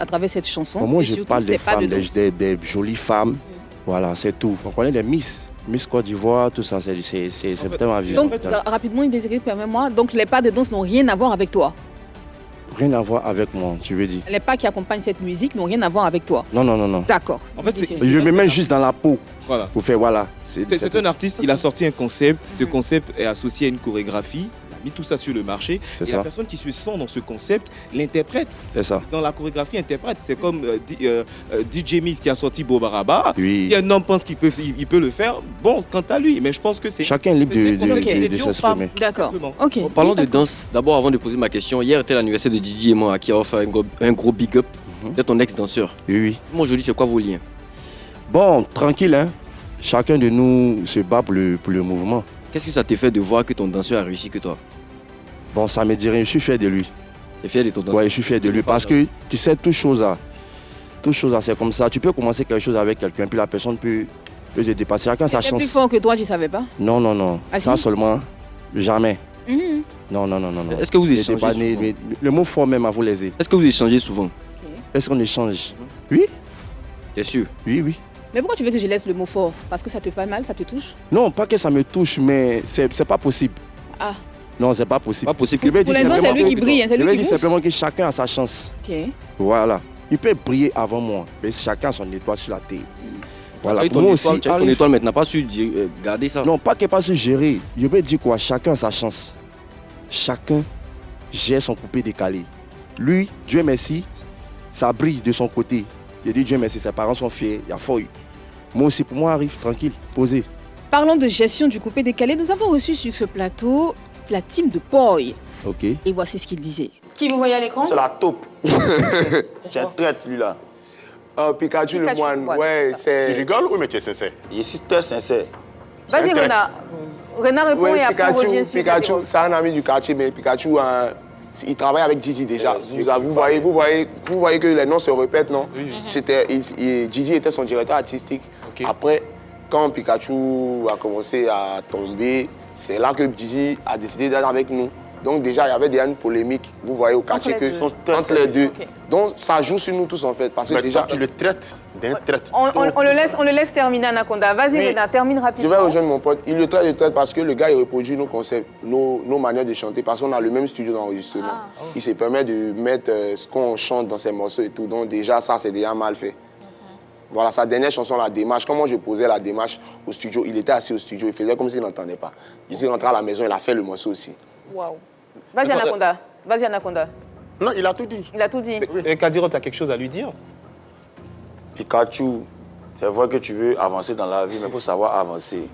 à travers cette chanson? Bon, moi, Et je surtout, parle des ces pas de femmes, danse. des jolies femmes. Voilà, c'est tout. On connaît les Miss. Miss Côte d'Ivoire, tout ça, c'est peut-être ma vie. Donc, rapidement, Désiré, permets-moi. Donc, les pas de danse n'ont rien à voir avec toi. Rien à voir avec moi, tu veux dire. Les pas qui accompagnent cette musique n'ont rien à voir avec toi. Non, non, non, non. D'accord. En fait, c'est- Je me mets juste dans la peau Voilà. pour faire, voilà. C'est un artiste, il a sorti un concept. Ce concept est associé à une chorégraphie. Il a mis tout ça sur le marché. C'est Et ça. la personne qui se sent dans ce concept l'interprète. C'est ça. Dans la chorégraphie, interprète. C'est comme DJ Mix qui a sorti Bobaraba. Oui. Si un homme pense qu'il peut le faire, bon, quant à lui. Mais je pense que c'est. Chacun est libre c'est de, pour ça qu'il y a des de duos s'exprimer. femmes, D'accord. simplement. Ok. En parlant Oui, de danse, d'abord avant de poser ma question, hier était l'anniversaire de Didi et moi à qui on va faire un gros big up. C'est ton ex-danseur. Oui, oui. Moi aujourd'hui, c'est quoi vos liens? Bon, tranquille, hein. Chacun de nous se bat pour le mouvement. Qu'est-ce que ça te fait de voir que ton danseur a réussi que toi? Bon, ça me dit rien. Je suis fier de lui. T'es fier de ton danseur? Ouais, je suis fier de lui parce que tu sais, toute chose, c'est comme ça. Tu peux commencer quelque chose avec quelqu'un, puis la personne peut se dépasser. Chacun sa C'était plus chance. fort que toi, tu savais pas? Non, non, non. Ah, Ça si? seulement, jamais. Mhm. Non, non, non, non. non. Est-ce que vous N'était échangez pas souvent? né- le mot fort même à vous léser. Est-ce que vous échangez souvent? Est-ce qu'on échange? Oui, T'es sûr? oui, oui. Mais pourquoi tu veux que je laisse le mot fort? Parce que ça te fait mal, ça te touche? Non, pas que ça me touche, mais c'est pas possible. Ah, Non, c'est pas possible. Pas possible. Je vais pour dire l'instant, c'est simplement lui qui que- brille, hein, c'est Je lui vais qui dire bouge. simplement que chacun a sa chance. ok. Voilà. Il peut briller avant moi, mais chacun a son étoile sur la terre. Voilà. Avec Pour ton moi étoile, aussi, tu as ton arrive- étoile, mais tu n'as pas su garder ça. Non, pas qu'il pas se gérer. Je vais dire quoi, chacun a sa chance. Chacun gère son coupé décalé. Lui, Dieu merci, ça brille de son côté. Il dit Dieu merci, ses parents sont fiers, il y a feuille. Moi aussi, pour moi, arrive tranquille, posé. Parlons de gestion du coupé décalé. Nous avons reçu sur ce plateau la team de Boy. Ok. Et voici ce qu'il disait. Qui vous voyez à l'écran? C'est la taupe. C'est un traître, lui, là. Pikachu le Pikachu moine, le moine, ouais, Tu c'est... rigoles ou mais tu es sincère? Je suis très sincère. Vas-y, C'est un traître. Renard. Renard répond Ouais, et après on revient sur Pikachu, Kaziro. c'est un ami du quartier, mais Pikachu, il travaille avec Gigi déjà. Ouais, Vous voyez que les noms se répètent, non? C'était, Gigi était son directeur artistique. Après, quand Pikachu a commencé à tomber, c'est là que Gigi a décidé d'être avec nous. Donc déjà, il y avait déjà une polémique, vous voyez, au quartier, les que deux. entre les deux. Ok. Donc ça joue sur nous tous, en fait. Parce que Mais déjà, toi, tu le traites d'un traître. On le laisse terminer, Anaconda. Vas-y, Oui. Renard, termine je rapidement. vais rejoindre mon pote. Il le traite parce que le gars, il reproduit nos concepts, nos manières de chanter, parce qu'on a le même studio d'enregistrement. Il se permet de mettre ce qu'on chante dans ses morceaux et tout. Donc déjà, ça, c'est déjà mal fait. Voilà, sa dernière chanson, La Démarche. Quand moi, je posais La Démarche au studio, il était assis au studio, il faisait comme s'il n'entendait pas. Il s'est rentré à la maison, il a fait le morceau aussi. Waouh. Vas-y, Anaconda. Vas-y, Anaconda. Non, il a tout dit. Il a tout dit. Et Kadiro, tu as quelque chose à lui dire? Pikachu, c'est vrai que tu veux avancer dans la vie, mais il faut savoir avancer.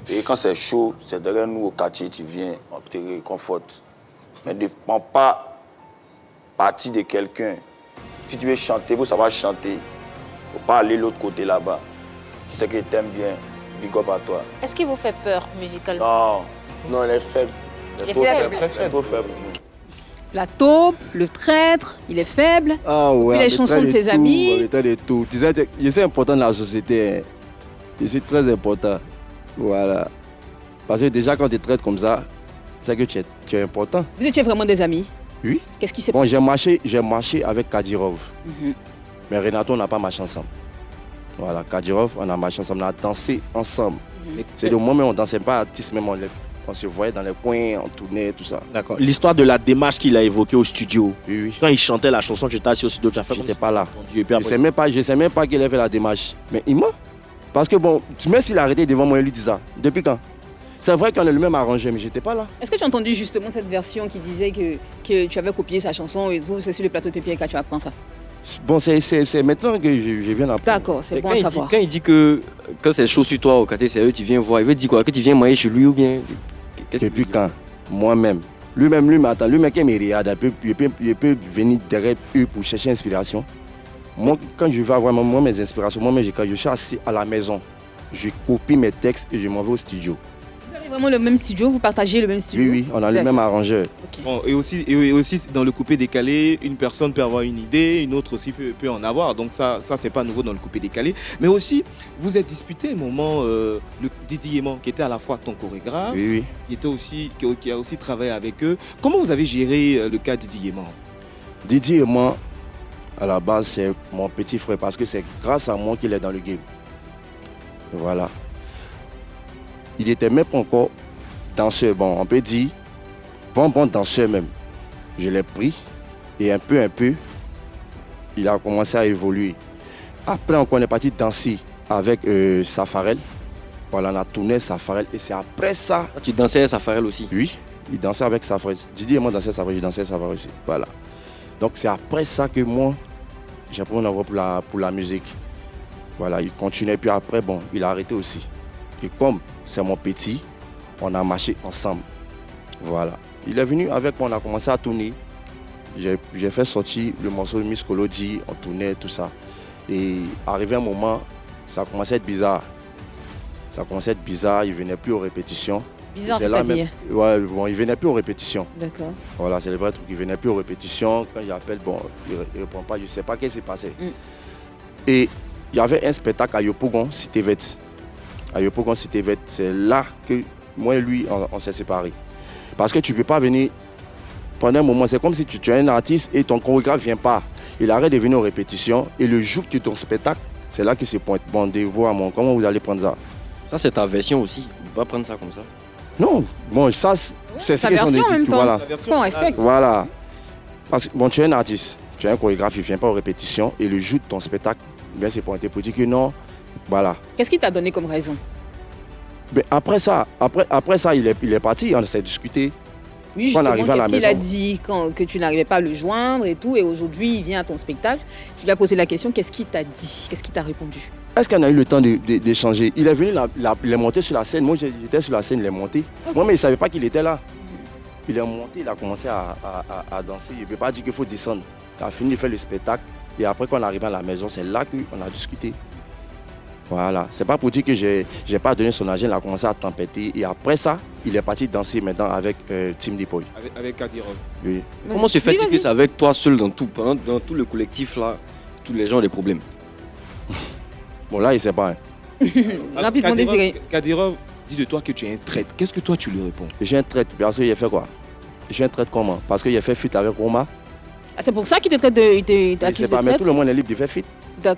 Et quand c'est chaud, c'est derrière nous au quartier, tu viens, on te réconforte. Mais ne prends pas partie de quelqu'un. Si tu veux chanter, il faut savoir chanter. Il ne faut pas aller de l'autre côté là-bas. Tu sais que tu aimes bien, big up à toi. Est-ce qu'il vous fait peur musicalement? Non, Non, il est faible. Il est trop faible. faible. Trop faible. La taupe, le traître, il est faible. Ah ouais. Puis les en chansons état de ses tout, amis. en état de tout. Tu sais, je suis important dans la société. Hein. Je suis très important. Voilà. Parce que déjà, quand tu traites comme ça, c'est que tu es important. Vous étiez vraiment des amis? Oui. Qu'est-ce qui s'est Bon, passé? j'ai marché avec Kadyrov. Mhm. Mais Renato, on n'a pas marché ensemble. Voilà, Kadyrov, on a marché ensemble, on a dansé ensemble. C'est le moment où on ne dansait pas artiste, même on se voyait dans les coins, on tournait, tout ça. D'accord. L'histoire de la démarche qu'il a évoquée au studio. Oui, oui. Quand il chantait la chanson, j'étais assis au studio, tu as fait J'étais pas là. Dieu, et puis Je après- ne sais même pas qu'il a fait la démarche. Mais il m'a. Parce que bon, même s'il a arrêté devant moi, il lui dit ça. Depuis quand? C'est vrai qu'on a le même arrangé, mais j'étais pas là. Est-ce que tu as entendu justement cette version qui disait que tu avais copié sa chanson et tout, c'est sur le plateau de Pépé que tu apprends ça? Bon, c'est maintenant que je viens d'apprendre. D'accord, c'est bon à savoir. Quand il dit que quand c'est chaud sur toi au quartier, c'est eux, tu viens voir. Il veut dire quoi? Que tu viens manger chez lui ou bien? Qu'est-ce Depuis qu'il dit? quand? Moi-même, Lui-même, attends, lui-même qui me regarde, il peut venir derrière eux pour chercher inspiration. Moi, quand je vais avoir mes inspirations, quand je suis assis à la maison, je copie mes textes et je m'en vais au studio. Vous avez vraiment le même studio, vous partagez le même studio? Oui, on a le même arrangeur. Okay. Bon, et aussi, dans le coupé-décalé, une personne peut avoir une idée, une autre aussi peut en avoir. Donc ça c'est pas nouveau dans le coupé-décalé. Mais aussi, vous êtes disputé un moment, le Didi Yéman, qui était à la fois ton chorégraphe, Oui. qui a aussi travaillé avec eux. Comment vous avez géré le cas Didi Yéman? Didi et moi, à la base, c'est mon petit frère parce que c'est grâce à moi qu'il est dans le game. Voilà. Il était même pas encore danseur, bon, on peut dire, bon danseur même. Je l'ai pris et un peu, il a commencé à évoluer. Après, on est parti danser avec Safarel. Voilà, on a tourné Safarel et c'est après ça... Tu dansais Safarel aussi? Oui, il dansait avec Safarel. Didi et moi dansait Safarel, je dansais Safarel aussi. Voilà. Donc c'est après ça que moi, j'ai pris mon envoi pour la musique. Voilà, il continuait, puis après, bon, il a arrêté aussi. Et comme c'est mon petit, on a marché ensemble. Voilà. Il est venu avec moi, on a commencé à tourner. J'ai fait sortir le morceau de Miss Kolodi, on tournait, tout ça. Et arrivé un moment, ça commençait à être bizarre. Il ne venait plus aux répétitions. Bizarre, c'est-à-dire? Ouais, bon, il ne venait plus aux répétitions. D'accord. Voilà, c'est le vrai truc, il ne venait plus aux répétitions. Quand j'appelle, bon, il ne répond pas, je ne sais pas ce qui s'est passé. Et il y avait un spectacle à Yopougon, Cité Vête. À Yopougon, Cité Vête, c'est là que moi et lui, on s'est séparés. Parce que tu ne peux pas venir pendant un moment. C'est comme si tu es un artiste et ton chorégraphe ne vient pas. Il arrête de venir aux répétitions. Et le jour que tu es ton spectacle, c'est là qu'il se pointe. Bon, voir moi, comment vous allez prendre ça? Ça, c'est ta version aussi. On ne peut pas prendre ça comme ça. Non, bon, ça, c'est ce qu'ils sont dit. Voilà. On respecte. Voilà. Parce que bon, tu es un artiste, tu es un chorégraphe, il ne vient pas aux répétitions. Et le jour de ton spectacle, bien, c'est pointé pour dire que non. Voilà. Qu'est-ce qu'il t'a donné comme raison? Mais après ça, il est parti, on s'est discuté. Oui, justement, qu'est-ce qu'il a dit que tu n'arrivais pas à le joindre et tout, et aujourd'hui il vient à ton spectacle. Tu lui as posé la question, qu'est-ce qu'il t'a dit? Qu'est-ce qu'il t'a répondu? Est-ce qu'on a eu le temps d'échanger? Il est venu, il est monté sur la scène. Moi, j'étais sur la scène, il est monté. Okay. Moi, mais il ne savait pas qu'il était là. Il est monté, il a commencé à danser. Il ne peut pas dire qu'il faut descendre. Il a fini de faire le spectacle. Et après, quand on est arrivé à la maison, c'est là qu'on a discuté. Voilà. C'est pas pour dire que je n'ai pas donné son argent, il a commencé à tempêter. Et après ça, il est parti danser maintenant avec Team Depoy. Avec Kadirov. Oui. Comment se fait-il que c'est avec toi seul dans tout le collectif là, tous les gens ont des problèmes? Bon, là, il ne sait pas. Rapidement, Désiré. Kadirov dit de toi que tu es un traître. Qu'est-ce que toi, tu lui réponds? Je suis un traître. Parce qu'il a fait quoi? Je suis un traître comment? Parce qu'il a fait fuite avec Roma. Ah, c'est pour ça qu'il te traite de. Il t'accuse de traître? Mais tout le monde est libre de faire fuite.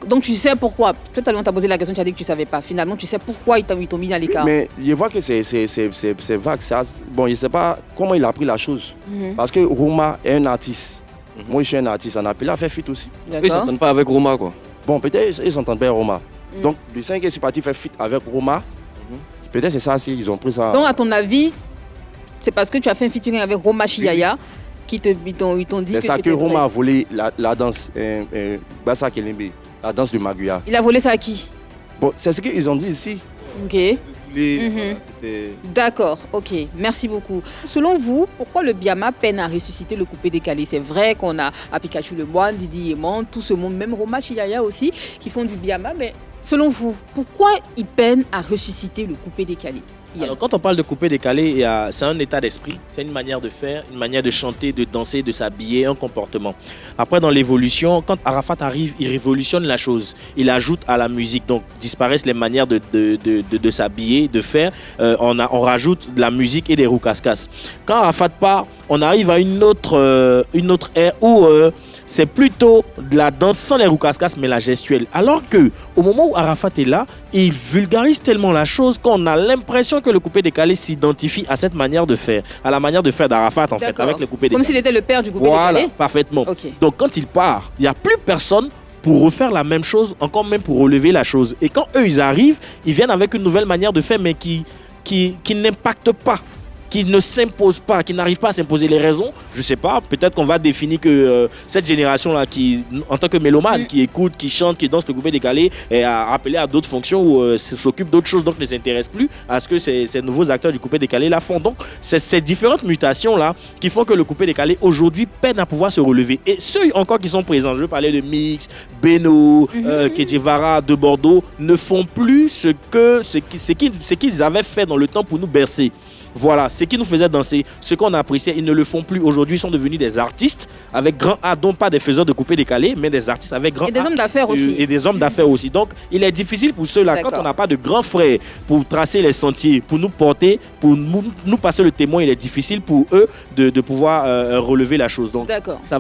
Donc tu sais pourquoi? Tout à l'heure, on t'a posé la question, tu as dit que tu ne savais pas. Finalement, tu sais pourquoi ils t'ont mis à l'écart. Mais je vois que c'est vague. Bon, je ne sais pas comment il a pris la chose. Parce que Roma est un artiste. Moi, je suis un artiste. On a appelé à faire fuite aussi. Ils ne s'entendent pas avec Roma, quoi. Bon, peut-être ils s'entendent pas avec Roma. Donc, les 5 qui sont partis faire fuite avec Roma, peut-être c'est ça, ils ont pris ça. Donc, à ton avis, c'est parce que tu as fait un featuring avec Roma Chiaya qu'ils t'ont dit que c'est ça que Roma a volé la danse, Bassa Kelembe, la danse du Maguya. Il a volé ça à qui? Bon, c'est ce qu'ils ont dit ici. Ok. D'accord, ok, merci beaucoup. Selon vous, pourquoi le Biama peine à ressusciter le coupé décalé? C'est vrai qu'on a Pikachu le Moine, Didi Yéman, tout ce monde, même Roma Chiaya aussi, qui font du Biama, mais selon vous, pourquoi ils peinent à ressusciter le coupé décalé? Alors, quand on parle de coupé décalé, c'est un état d'esprit, c'est une manière de faire, une manière de chanter, de danser, de s'habiller, un comportement. Après, dans l'évolution, quand Arafat arrive, il révolutionne la chose. Il ajoute à la musique, donc disparaissent les manières de s'habiller, de faire. On rajoute de la musique et des roucascas. Quand Arafat part, on arrive à une autre ère où c'est plutôt de la danse sans les roucascas, mais la gestuelle. Alors que au moment où Arafat est là, il vulgarise tellement la chose qu'on a l'impression que le coupé décalé s'identifie à cette manière de faire, à la manière de faire d'Arafat en fait, avec le coupé décalé. Comme s'il était le père du coupé décalé. Voilà, parfaitement. Okay. Donc quand il part, il n'y a plus personne pour refaire la même chose, encore même pour relever la chose. Et quand eux, ils arrivent, ils viennent avec une nouvelle manière de faire, mais qui n'impacte pas qui ne s'impose pas, qui n'arrive pas à s'imposer. Les raisons, je sais pas, peut-être qu'on va définir que cette génération-là, qui, en tant que mélomane, qui écoute, qui chante, qui danse le coupé décalé, est appelée à d'autres fonctions ou s'occupe d'autres choses, donc ne s'intéresse plus à ce que ces nouveaux acteurs du coupé décalé là font. Donc, c'est ces différentes mutations-là qui font que le coupé décalé aujourd'hui peine à pouvoir se relever. Et ceux encore qui sont présents, je veux parler de Mix, Beno, Kedjevara de Bordeaux, ne font plus ce qu'ils avaient fait dans le temps pour nous bercer. Voilà, ce qui nous faisait danser, ce qu'on appréciait, ils ne le font plus. Aujourd'hui, ils sont devenus des artistes avec grand A, donc pas des faiseurs de coupé décalé, mais des artistes avec grand A. Et des hommes d'affaires aussi. Et des hommes d'affaires aussi. Donc, il est difficile pour ceux-là, quand on n'a pas de grands frères pour tracer les sentiers, pour nous porter, pour nous passer le témoin, il est difficile pour eux de pouvoir relever la chose. Donc, ça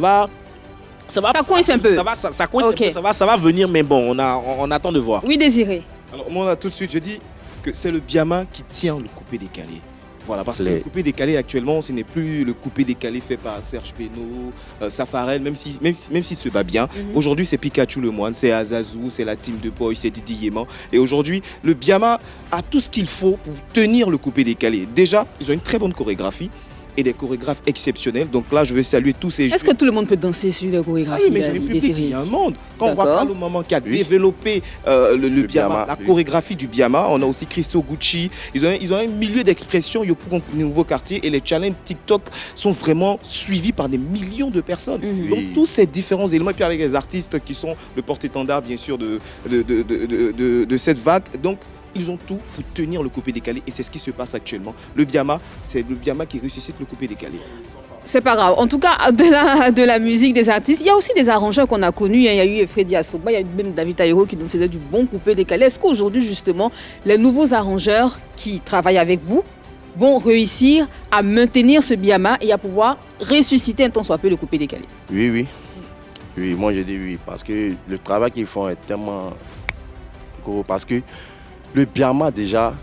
coince un peu. Ça coince un peu, ça va venir, mais bon, on attend de voir. Oui, Désiré. Alors, moi, là, tout de suite, je dis que c'est le Biama qui tient le coupé décalé. Voilà, parce que le coupé décalé actuellement, ce n'est plus le coupé décalé fait par Serge Beno, Safarel, même s'il se bat bien. Aujourd'hui, c'est Pikachu le Moine, c'est Azazou, c'est la team de Boy, c'est Didi Yéman. Et aujourd'hui, le Biama a tout ce qu'il faut pour tenir le coupé décalé. Déjà, ils ont une très bonne chorégraphie et des chorégraphes exceptionnels. Donc là, je veux saluer tous ces... Est-ce que tout le monde peut danser sur les chorégraphies? Oui, mais c'est le public, il y a un monde. Quand on voit Carlo Maman qui a développé le Biama, la chorégraphie du Biama, on a aussi Christo Gucci. Ils ont un milieu d'expression pour un nouveau quartier et les challenges TikTok sont vraiment suivis par des millions de personnes. Donc tous ces différents éléments, et puis avec les artistes qui sont le porte-étendard bien sûr de cette vague. Donc ils ont tout pour tenir le coupé décalé et c'est ce qui se passe actuellement. Le Biama, c'est le Biama qui ressuscite le coupé décalé. C'est pas grave. En tout cas, de la musique des artistes, il y a aussi des arrangeurs qu'on a connus. Il y a eu Freddy Asoba, il y a eu même David Taïro qui nous faisait du bon coupé décalé. Est-ce qu'aujourd'hui, justement, les nouveaux arrangeurs qui travaillent avec vous vont réussir à maintenir ce Biama et à pouvoir ressusciter un tant soit peu le coupé décalé? Oui. Oui, moi je dis oui, parce que le travail qu'ils font est tellement gros. Parce que le Biama déjà...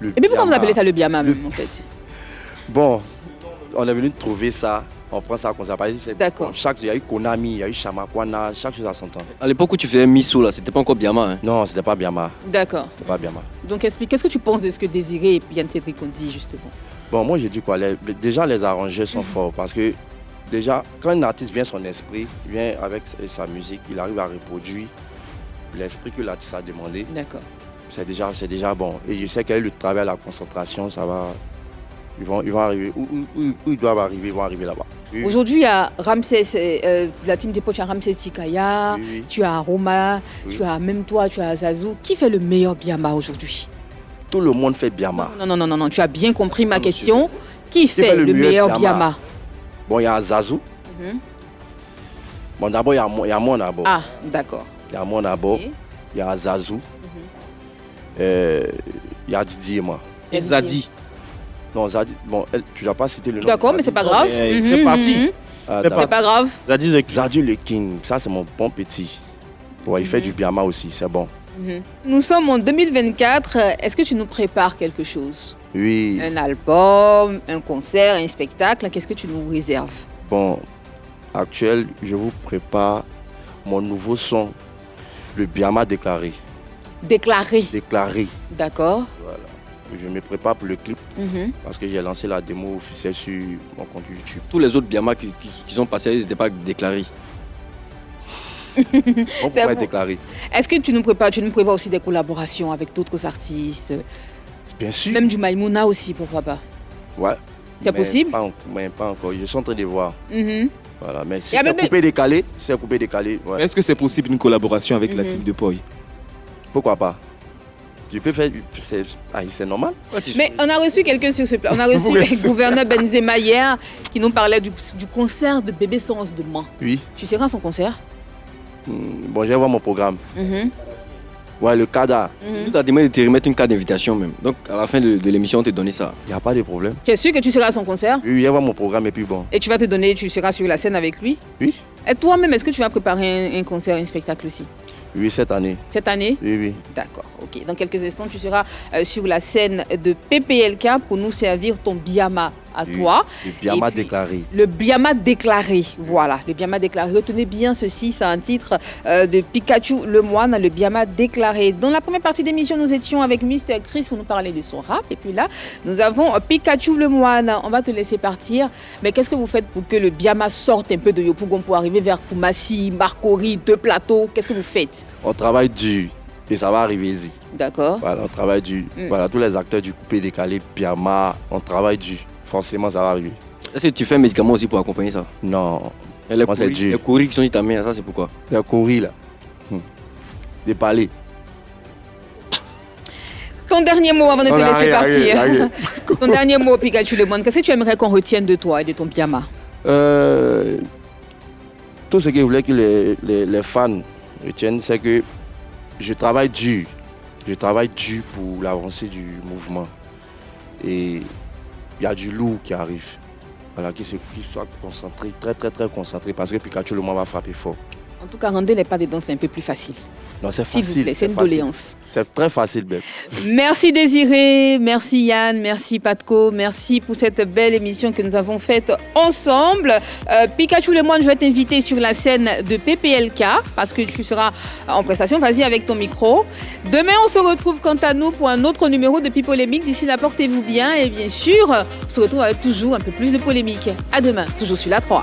Et puis pourquoi vous appelez ça le Biama même en fait? Bon, on est venu trouver ça, on prend ça comme ça. D'accord. Il y a eu Konami, il y a eu Chamakwana, chaque chose à son temps. À l'époque où tu faisais Misso, là, c'était pas encore Biama. Hein? Non, c'était pas Biama. D'accord. C'était pas Biama. Donc explique, qu'est-ce que tu penses de ce que Désiré et Yann Cédric ont dit justement? Bon, moi j'ai dit quoi, déjà les arrangeurs sont forts parce que déjà quand un artiste vient son esprit, vient avec sa musique, il arrive à reproduire l'esprit que l'artiste a demandé. D'accord. C'est déjà bon. Et je sais qu'avec le travail, la concentration, ça va... Ils vont arriver. Où ils doivent arriver, ils vont arriver là-bas. Oui. Aujourd'hui, il y a Ramsès, la team Dépôt, tu as Ramsès Tikaya, tu as Roma, tu as même toi, tu as Zazou. Qui fait le meilleur Biama aujourd'hui? Tout le monde fait Biama. Non, tu as bien compris ma question. Qui fait le meilleur Biama? Bon, il y a Zazou. Bon, d'abord, il y a moi d'abord. Ah, d'accord. Il y a moi d'abord. Il y a Zazou. Il y a Didi et moi. Et Zadi. Non, Zadi, bon, tu n'as pas cité le nom. D'accord, mais c'est pas grave. Il fait partie. C'est pas grave. Zadi le King, ça c'est mon bon petit. Ouais, il fait du Biama aussi, c'est bon. Nous sommes en 2024. Est-ce que tu nous prépares quelque chose? Oui. Un album, un concert, un spectacle. Qu'est-ce que tu nous réserves? Bon, actuel, je vous prépare mon nouveau son, le Biama déclaré. Déclaré. D'accord. Voilà. Je me prépare pour le clip parce que j'ai lancé la démo officielle sur mon compte YouTube. Tous les autres Biama qui sont passés, ils n'étaient pas déclarés. On pourrait être déclaré. Est-ce que tu nous prévois aussi des collaborations avec d'autres artistes? Bien sûr. Même du Maïmouna aussi, pourquoi pas? Ouais. C'est possible? Mais pas encore. Je suis en train de voir. Voilà, mais si c'est coupé décalé, ouais. Est-ce que c'est possible une collaboration avec la team de Poi? Pourquoi pas? Je peux faire... C'est normal. Mais on a reçu quelqu'un sur ce plan. On a reçu le gouverneur Benzema hier qui nous parlait du concert de Bébé Sens de Mans. Oui. Tu seras à son concert? Bon, je vais voir mon programme. Ouais, le CADA. Il nous a demandé de te remettre une carte d'invitation même. Donc à la fin de l'émission, on te donne ça. Il n'y a pas de problème. Tu es sûr que tu seras à son concert? Oui, je vais voir mon programme et puis bon. Et tu seras sur la scène avec lui? Oui. Et toi-même, est-ce que tu vas préparer un concert, un spectacle aussi? Oui, cette année. Cette année? Oui. D'accord, ok. Dans quelques instants, tu seras sur la scène de PPLK pour nous servir ton Biama à toi. Le Biama Et puis, déclaré. Le Biama déclaré, voilà, le Biama déclaré. Retenez bien ceci, c'est un titre de Pikachu le Moine, le Biama déclaré. Dans la première partie d'émission, nous étions avec Mr. Chris pour nous parler de son rap. Et puis là, nous avons Pikachu le Moine. On va te laisser partir. Mais qu'est-ce que vous faitt pour que le Biama sorte un peu de Yopougon pour arriver vers Koumassi, Marcory, Deux Plateaux? Qu'est-ce que vous faites? On travaille dur et ça va arriver ici. D'accord. Voilà, on travaille dur. Voilà, tous les acteurs du coupé décalé, Biama, on travaille dur. Forcément, ça va arriver. Est-ce que tu fais un médicament aussi pour accompagner ça? Non. Moi, c'est dur. Les courriers qui sont dit ta mère, ça c'est pourquoi? Les courriers là. Des palais. Ton dernier mot avant de te laisser partir. Ton dernier mot, Pikachu le Moine. Qu'est-ce que tu aimerais qu'on retienne de toi et de ton Biama? Tout ce que je voulais que les fans retiennent, c'est que je travaille dur. Je travaille dur pour l'avancée du mouvement. Et il y a du lourd qui arrive. Voilà, qui soit concentré, très très très concentré, parce que Pikachu le Moine va frapper fort. En tout cas, rendez les pas des danses un peu plus facile. Non, c'est facile. S'il vous plaît, c'est une doléance. C'est très facile, même. Merci Désiré, merci Yann, merci Patko, merci pour cette belle émission que nous avons faite ensemble. Pikachu le Moine, je vais t'inviter sur la scène de PPLK parce que tu seras en prestation. Vas-y avec ton micro. Demain, on se retrouve quant à nous pour un autre numéro de Pipolémique. D'ici là, portez-vous bien et bien sûr, on se retrouve avec toujours un peu plus de polémique. À demain, toujours sur la 3.